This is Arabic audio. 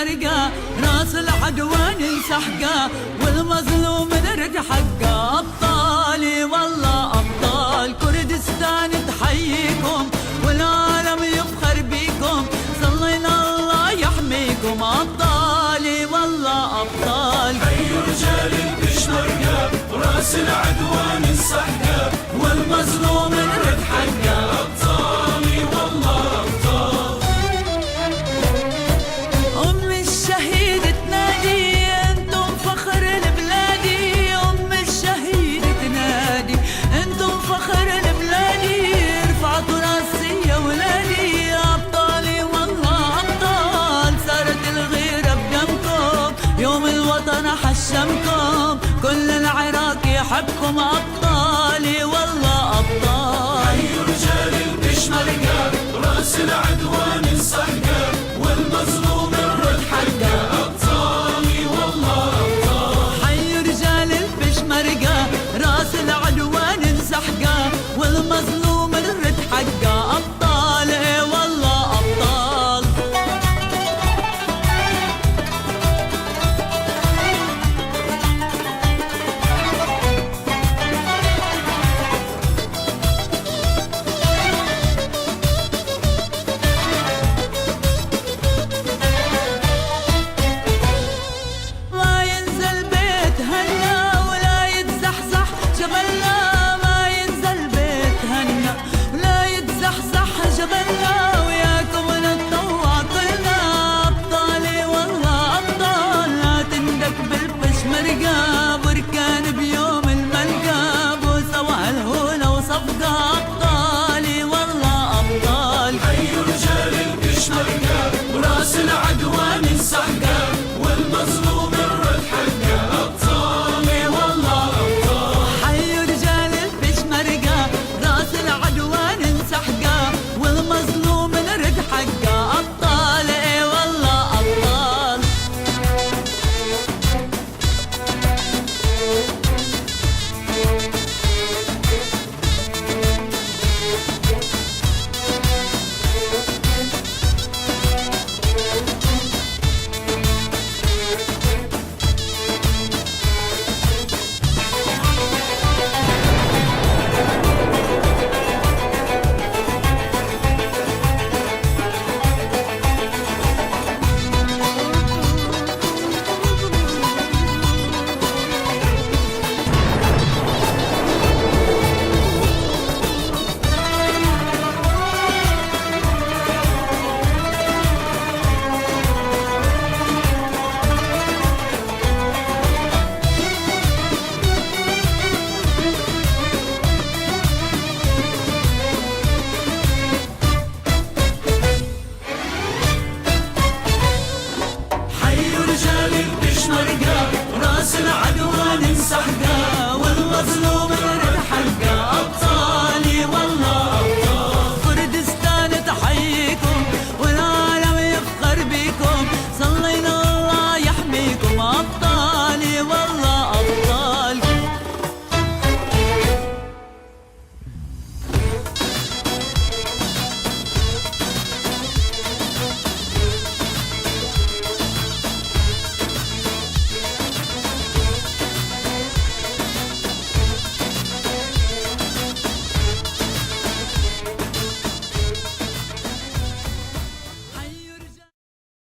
البشمرقة، راس العدوان انسحقة والمظلوم نرد حقه. أبطالي والله أبطال كردستان تحييكم والعالم يفخر بيكم، صلينا الله يحميكم. أبطالي والله أبطال. حي رجال البشمرقة وراس العدوان انسحقة والمظلوم نرد حقه. أبطالي والله أبطال. أم الشهيد تنادي انتم فخر البلادي، أم الشهيد تنادي انتم فخر البلادي، رفعتوا راسي يا ولادي. أبطالي والله أبطال، صارت الغيرة بدمكم يوم الوطن حشمكم، كل العراق يحبكم. أبطالي والله أبطال. حي رجال البشمرقة وراس العدوان انسحقة والمظلوم نرد حقه. أبطالي والله أبطال. حي رجال البشمرقة راس العدوان انسحقة والمظلوم